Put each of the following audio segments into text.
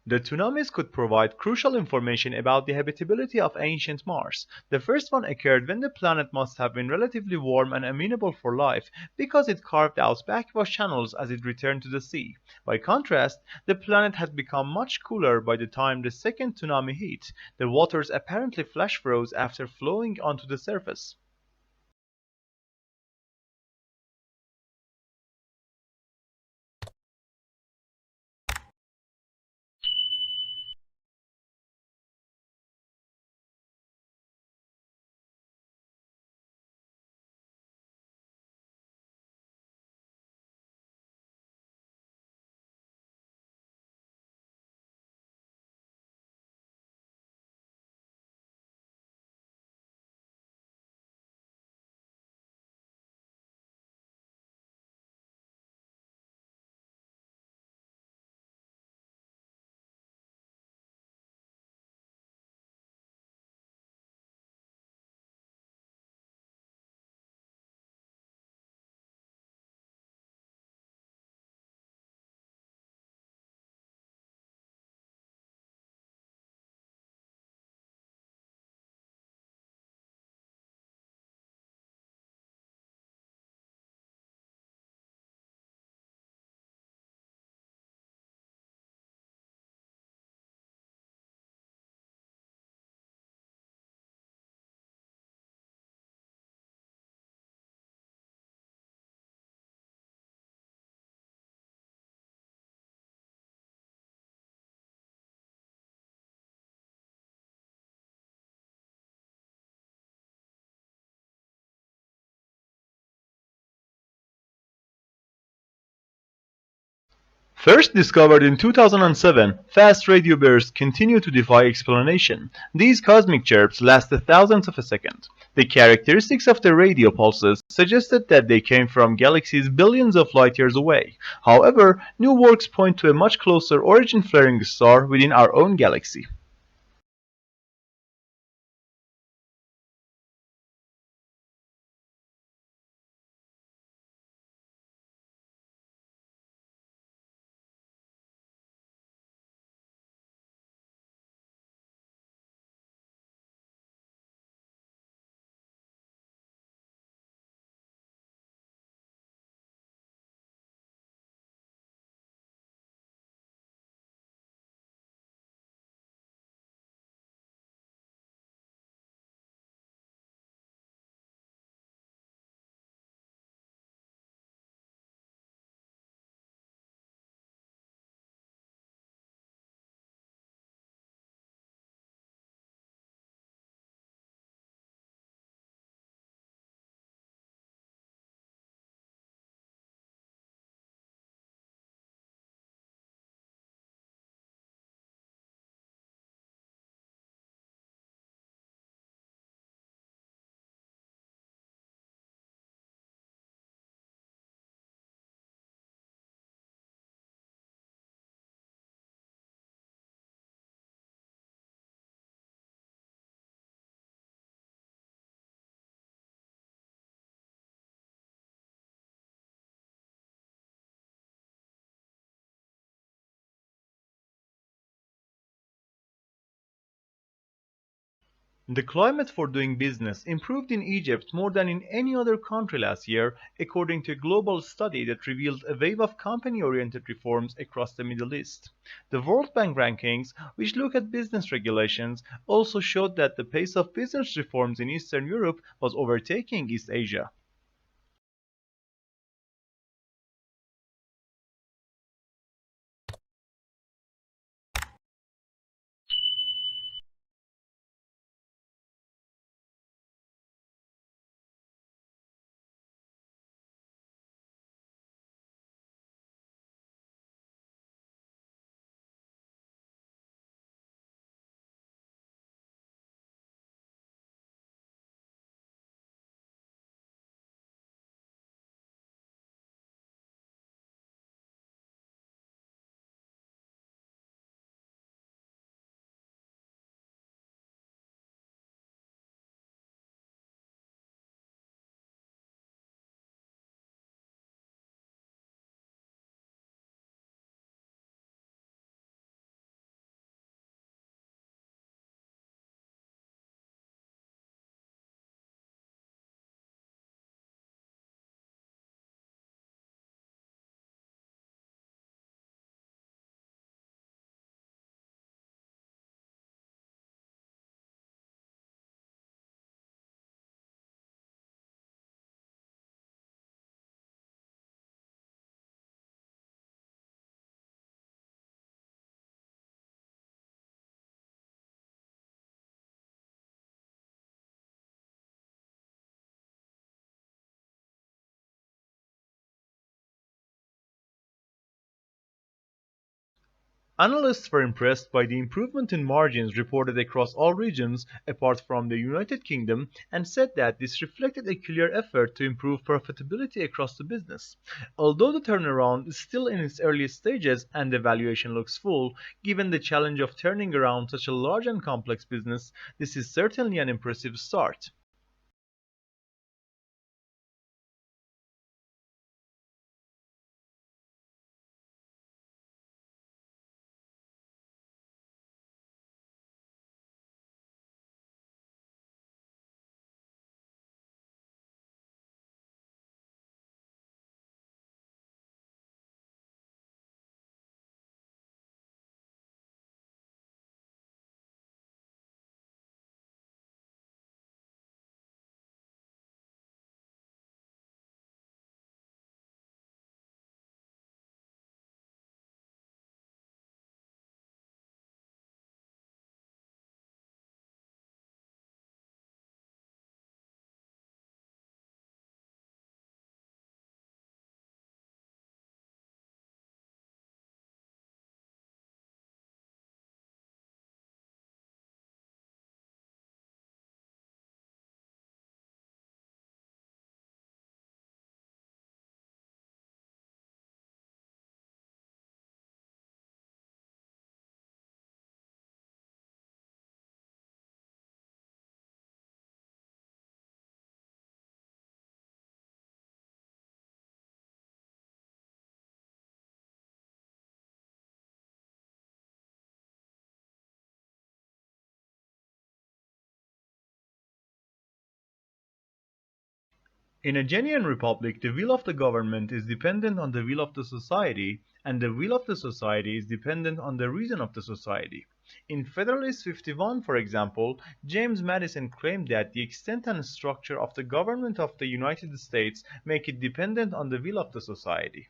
The tsunamis could provide crucial information about the habitability of ancient Mars. The first one occurred when the planet must have been relatively warm and amenable for life because it carved out backwash channels as it returned to the sea. By contrast, the planet had become much cooler by the time the second tsunami hit. The waters apparently flash froze after flowing onto the surface. First discovered in 2007, fast radio bursts continue to defy explanation. These cosmic chirps lasted thousands of a second. The characteristics of the radio pulses suggested that they came from galaxies billions of light years away. However, new works point to a much closer origin-flaring star within our own galaxy. The climate for doing business improved in Egypt more than in any other country last year, according to a global study that revealed a wave of company-oriented reforms across the Middle East. The World Bank rankings, which look at business regulations, also showed that the pace of business reforms in Eastern Europe was overtaking East Asia. Analysts were impressed by the improvement in margins reported across all regions apart from the United Kingdom and said that this reflected a clear effort to improve profitability across the business. Although the turnaround is still in its early stages and the valuation looks full, given the challenge of turning around such a large and complex business, this is certainly an impressive start. In a genuine republic, the will of the government is dependent on the will of the society, and the will of the society is dependent on the reason of the society. In Federalist 51, for example, James Madison claimed that the extent and structure of the government of the United States make it dependent on the will of the society.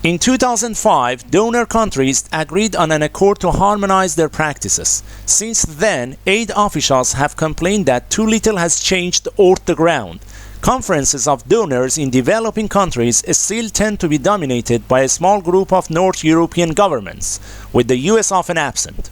In 2005, donor countries agreed on an accord to harmonize their practices. Since then, aid officials have complained that too little has changed off the ground. Conferences of donors in developing countries still tend to be dominated by a small group of North European governments, with the US often absent.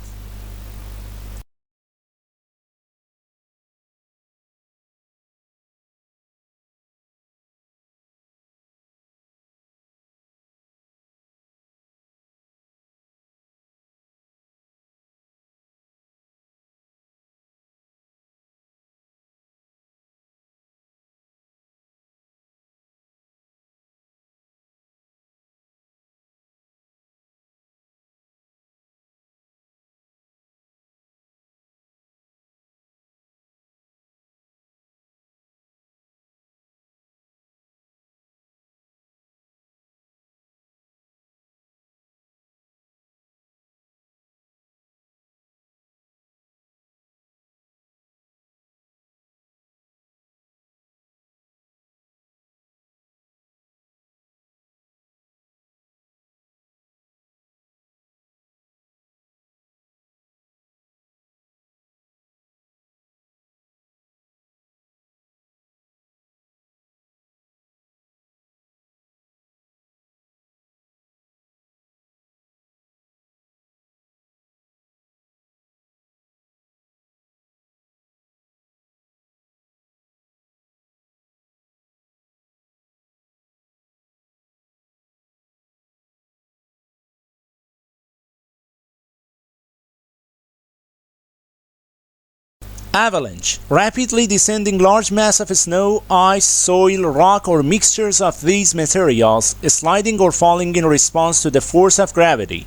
Avalanche. Rapidly descending large mass of snow, ice, soil, rock, or mixtures of these materials, sliding or falling in response to the force of gravity.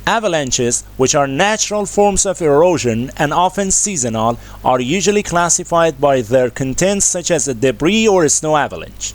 Avalanches, which are natural forms of erosion and often seasonal, are usually classified by their contents such as a debris or a snow avalanche.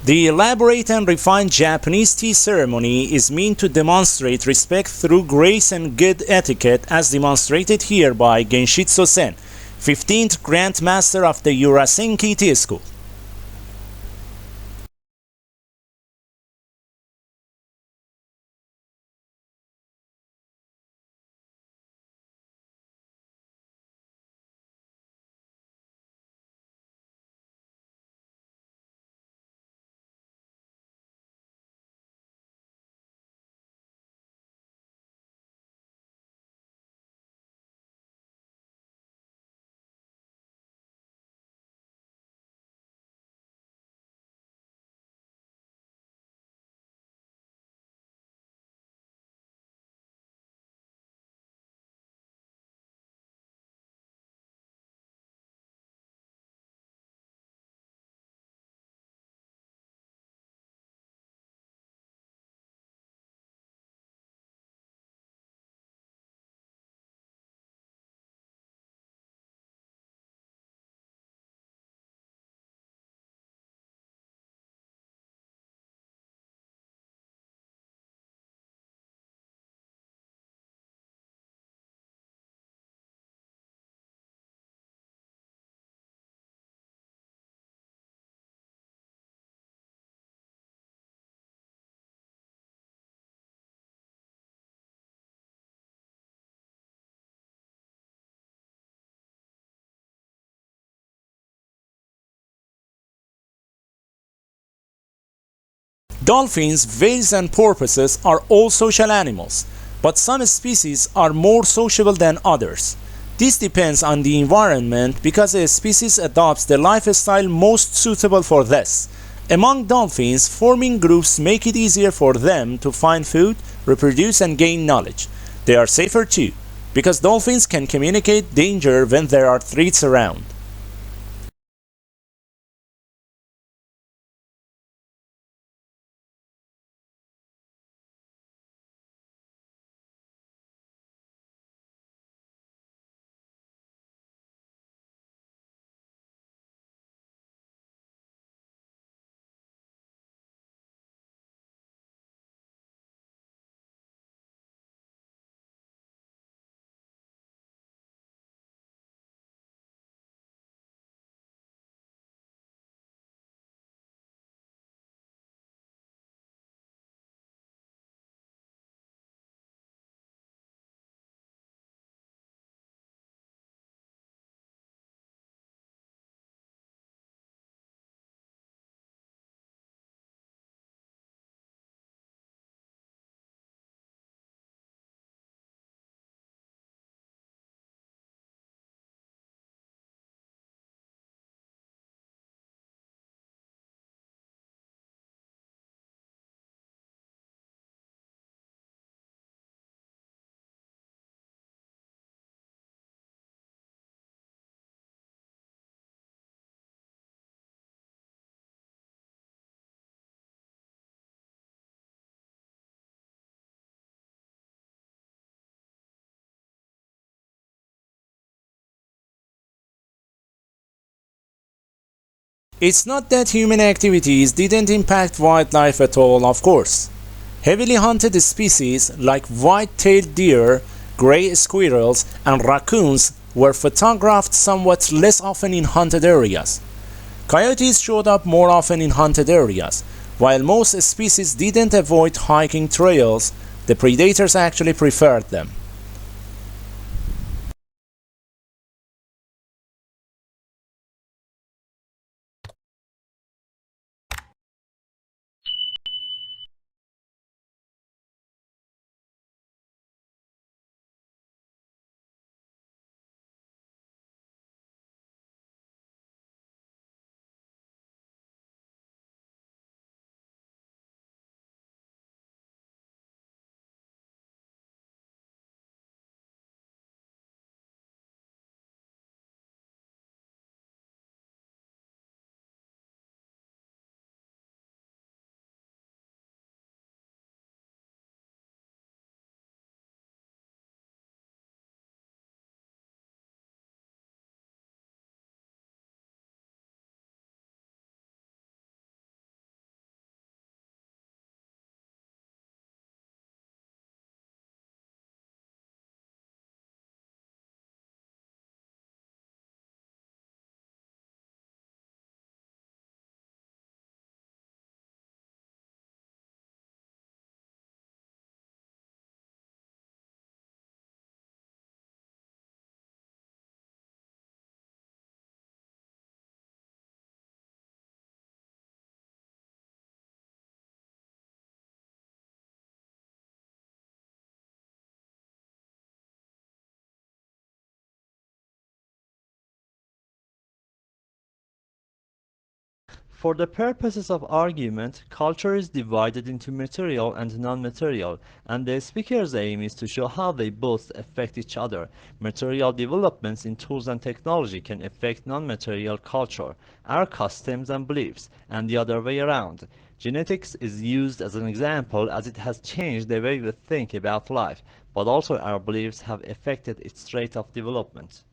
The elaborate and refined Japanese tea ceremony is meant to demonstrate respect through grace and good etiquette as demonstrated here by Genshitsu Sen, 15th Grand Master of the Urasenki Tea School. Dolphins, whales, and porpoises are all social animals, but some species are more sociable than others. This depends on the environment because a species adopts the lifestyle most suitable for this. Among dolphins, forming groups make it easier for them to find food, reproduce, and gain knowledge. They are safer too, because dolphins can communicate danger when there are threats around. It's not that human activities didn't impact wildlife at all, of course. Heavily hunted species like white-tailed deer, gray squirrels, and raccoons were photographed somewhat less often in hunted areas. Coyotes showed up more often in hunted areas. While most species didn't avoid hiking trails, the predators actually preferred them. For the purposes of argument, culture is divided into material and non-material, and the speaker's aim is to show how they both affect each other. Material developments in tools and technology can affect non-material culture, our customs and beliefs, and the other way around. Genetics is used as an example as it has changed the way we think about life, but also our beliefs have affected its rate of development.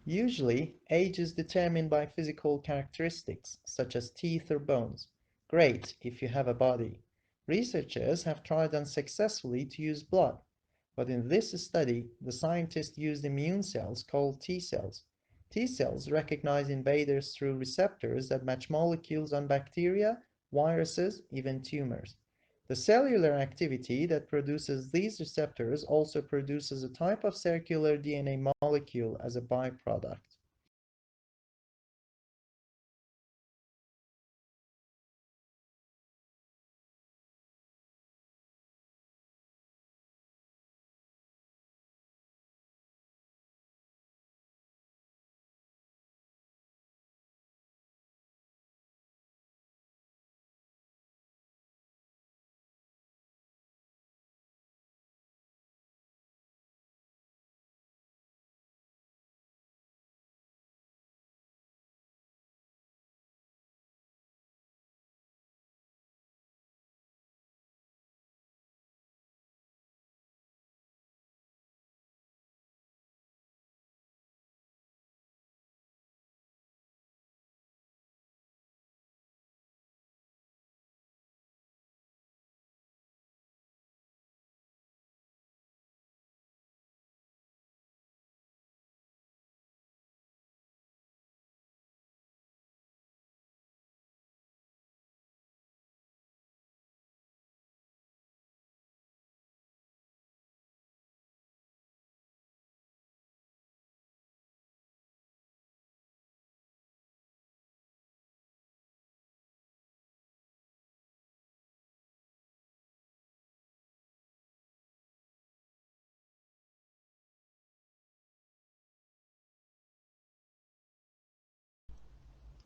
Usually, age is determined by physical characteristics, such as teeth or bones. Great if you have a body. Researchers have tried unsuccessfully to use blood, but in this study, the scientists used immune cells called T cells. T cells recognize invaders through receptors that match molecules on bacteria, viruses, even tumors. The cellular activity that produces these receptors also produces a type of circular DNA molecule as a byproduct.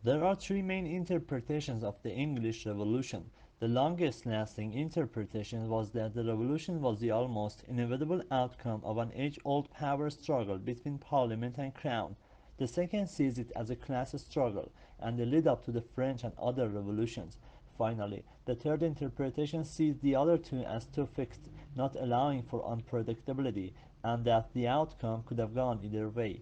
There are three main interpretations of the English Revolution. The longest-lasting interpretation was that the revolution was the almost inevitable outcome of an age-old power struggle between Parliament and Crown. The second sees it as a class struggle and the lead-up to the French and other revolutions. Finally, the third interpretation sees the other two as too fixed, not allowing for unpredictability, and that the outcome could have gone either way.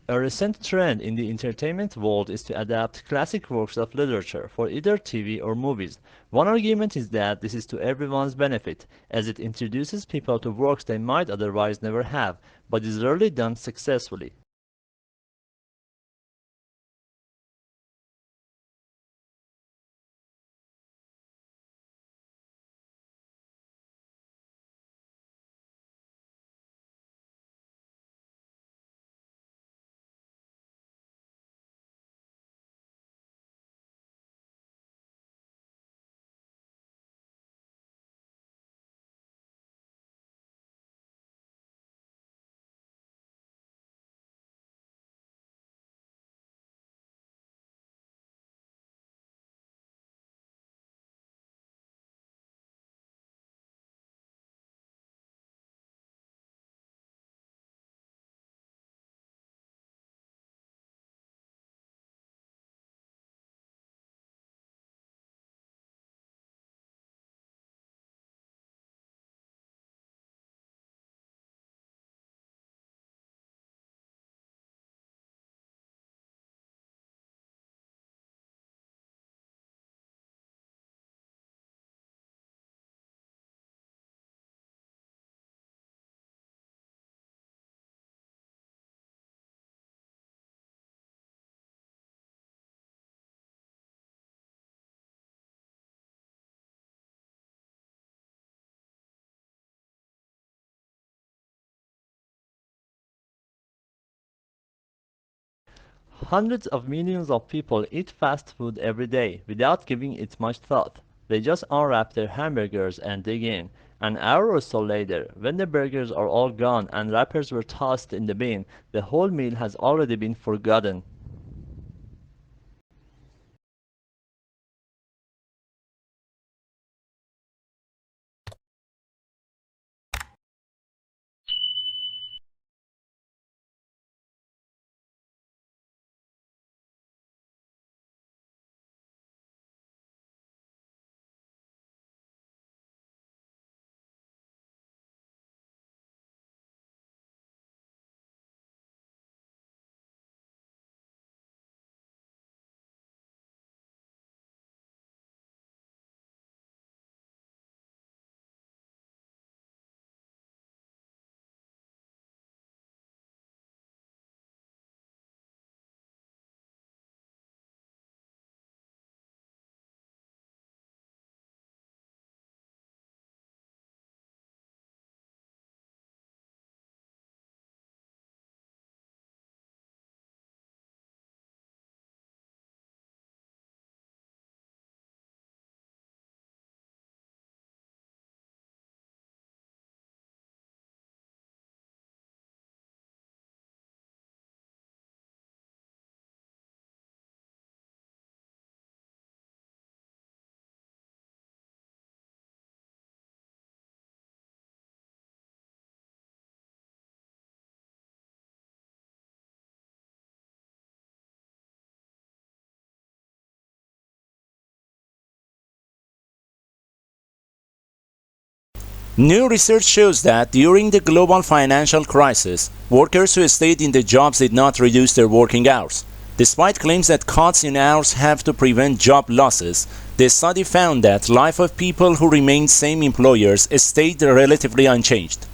A recent trend in the entertainment world is to adapt classic works of literature for either TV or movies. One argument is that this is to everyone's benefit, as it introduces people to works they might otherwise never have, but is rarely done successfully. Hundreds of millions of people eat fast food every day without giving it much thought. They just unwrap their hamburgers and dig in. An hour or so later, when the burgers are all gone and wrappers were tossed in the bin, the whole meal has already been forgotten. New research shows that during the global financial crisis, workers who stayed in the jobs did not reduce their working hours. Despite claims that cuts in hours have to prevent job losses, the study found that life of people who remained same employers stayed relatively unchanged.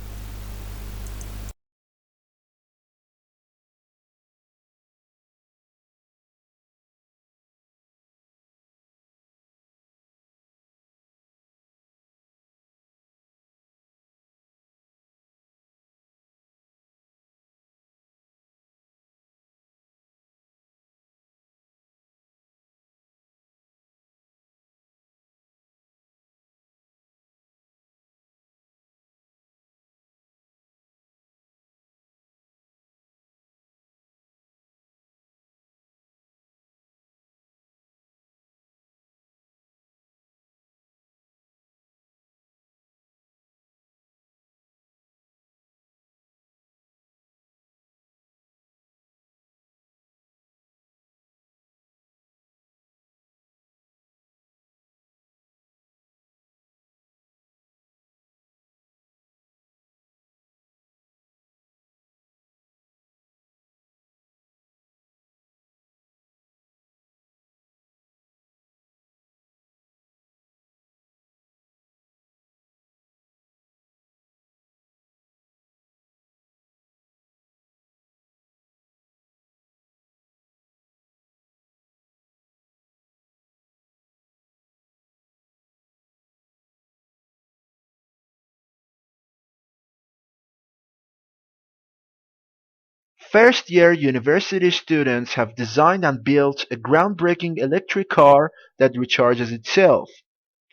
First-year university students have designed and built a groundbreaking electric car that recharges itself.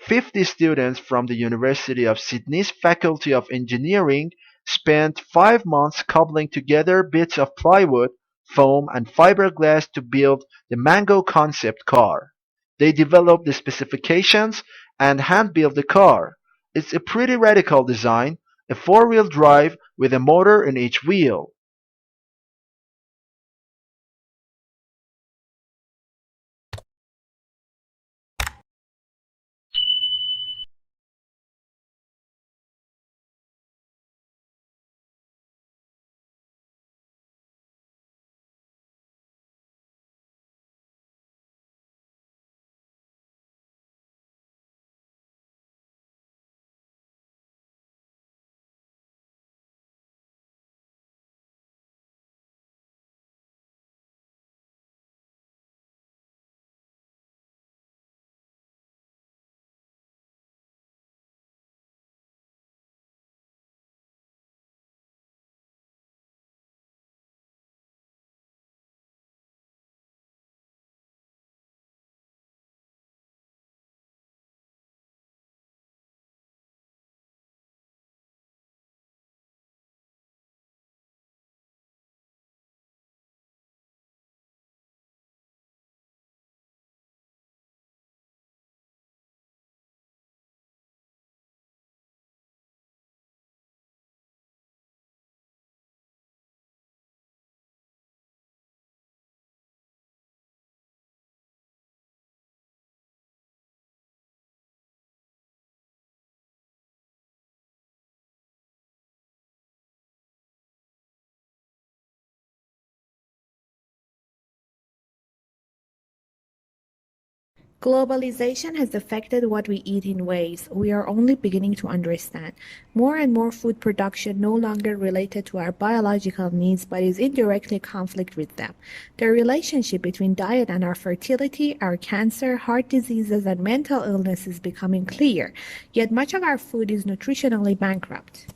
50 students from the University of Sydney's Faculty of Engineering spent 5 months cobbling together bits of plywood, foam, and fiberglass to build the Mango concept car. They developed the specifications and hand-built the car. It's a pretty radical design, a four-wheel drive with a motor in each wheel. Globalization has affected what we eat in ways we are only beginning to understand. More and more food production no longer related to our biological needs but is indirectly conflict with them. The relationship between diet and our fertility, our cancer, heart diseases, and mental illness is becoming clear, yet much of our food is nutritionally bankrupt.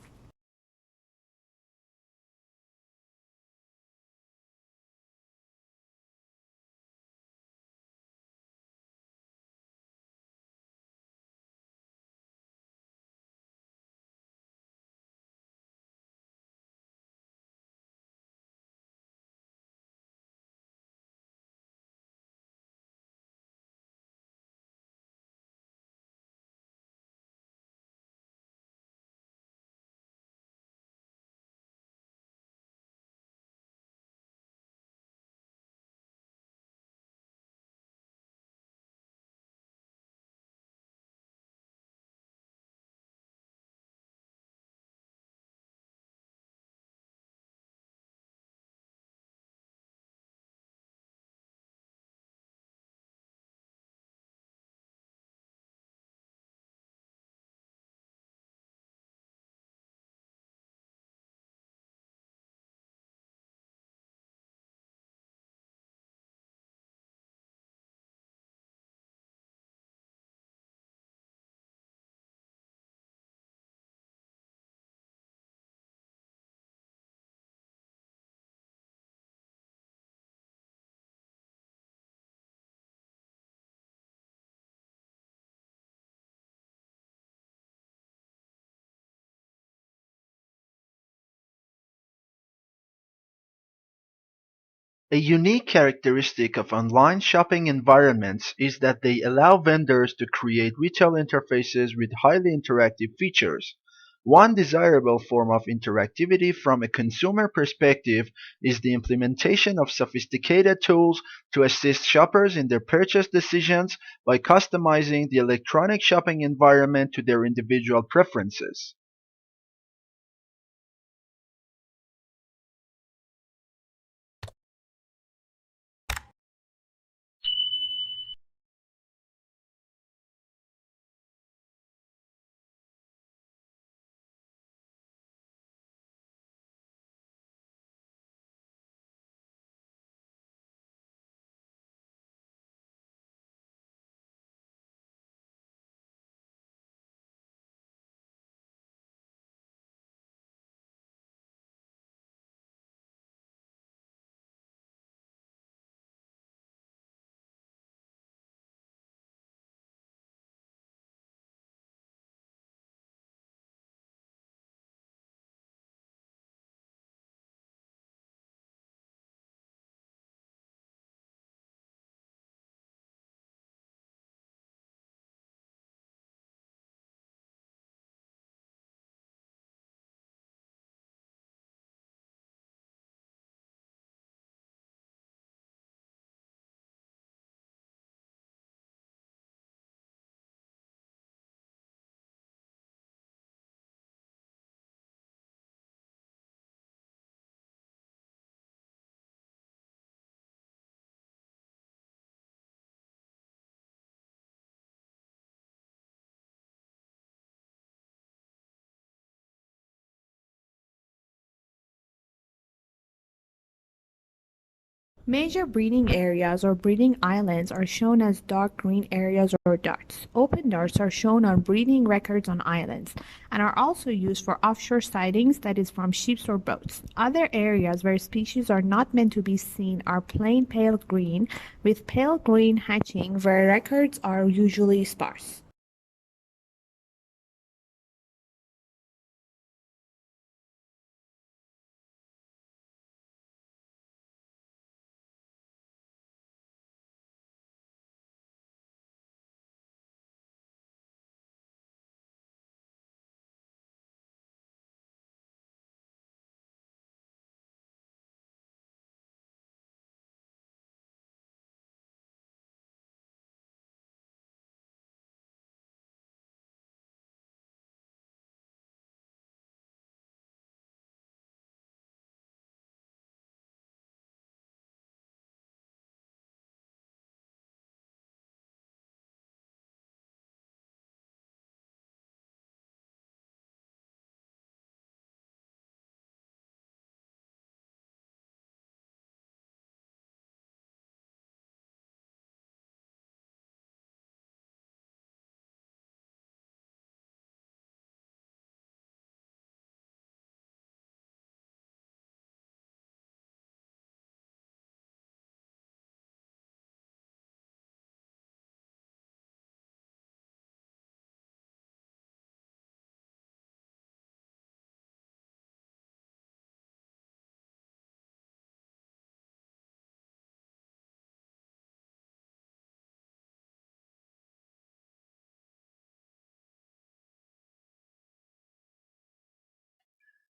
A unique characteristic of online shopping environments is that they allow vendors to create retail interfaces with highly interactive features. One desirable form of interactivity from a consumer perspective is the implementation of sophisticated tools to assist shoppers in their purchase decisions by customizing the electronic shopping environment to their individual preferences. Major breeding areas or breeding islands are shown as dark green areas or darts. Open darts are shown on breeding records on islands and are also used for offshore sightings, that is, from ships or boats. Other areas where species are not meant to be seen are plain pale green, with pale green hatching where records are usually sparse.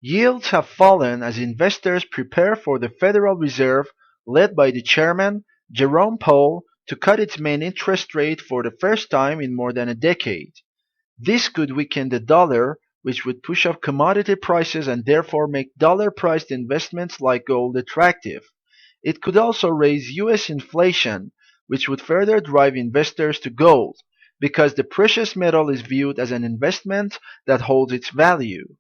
Yields have fallen as investors prepare for the Federal Reserve, led by the chairman, Jerome Powell, to cut its main interest rate for the first time in more than a decade. This could weaken the dollar, which would push up commodity prices and therefore make dollar-priced investments like gold attractive. It could also raise US inflation, which would further drive investors to gold, because the precious metal is viewed as an investment that holds its value.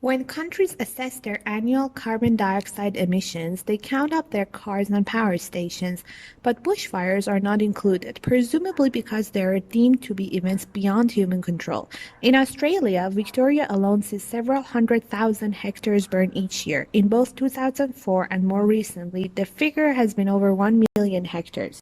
When countries assess their annual carbon dioxide emissions, they count up their cars and power stations, but bushfires are not included, presumably because they are deemed to be events beyond human control. In Australia, Victoria alone sees several 100,000 hectares burned each year. In both 2004 and more recently, the figure has been over 1 million hectares.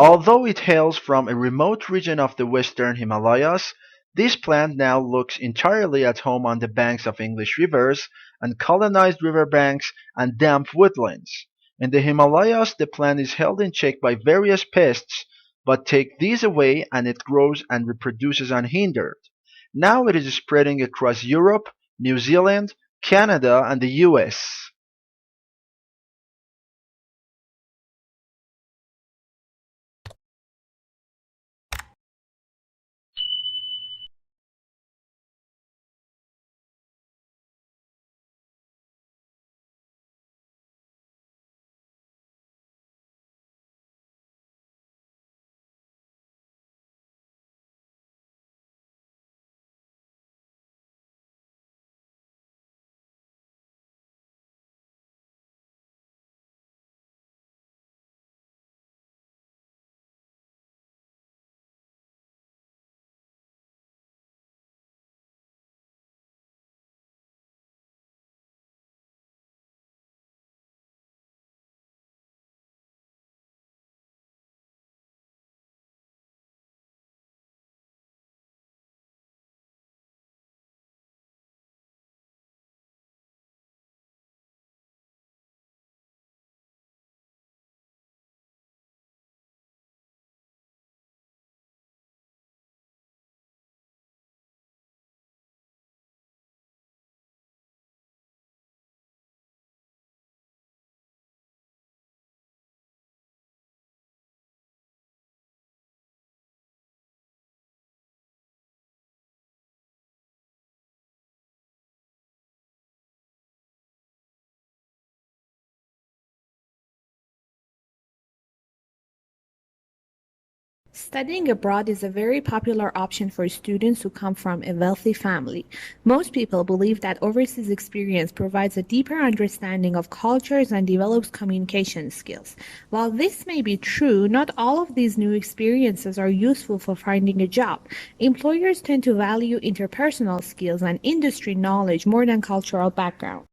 Although it hails from a remote region of the western Himalayas, this plant now looks entirely at home on the banks of English rivers and colonized riverbanks and damp woodlands. In the Himalayas, the plant is held in check by various pests, but take these away and it grows and reproduces unhindered. Now it is spreading across Europe, New Zealand, Canada, and the US. Studying abroad is a very popular option for students who come from a wealthy family. Most people believe that overseas experience provides a deeper understanding of cultures and develops communication skills. While this may be true, not all of these new experiences are useful for finding a job. Employers tend to value interpersonal skills and industry knowledge more than cultural background.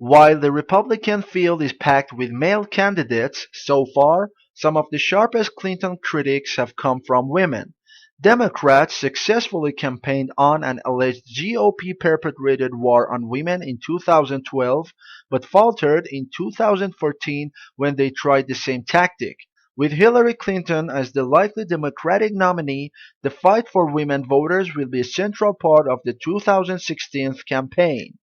While the Republican field is packed with male candidates, so far, some of the sharpest Clinton critics have come from women. Democrats successfully campaigned on an alleged GOP perpetrated war on women in 2012, but faltered in 2014 when they tried the same tactic. With Hillary Clinton as the likely Democratic nominee, the fight for women voters will be a central part of the 2016 campaign.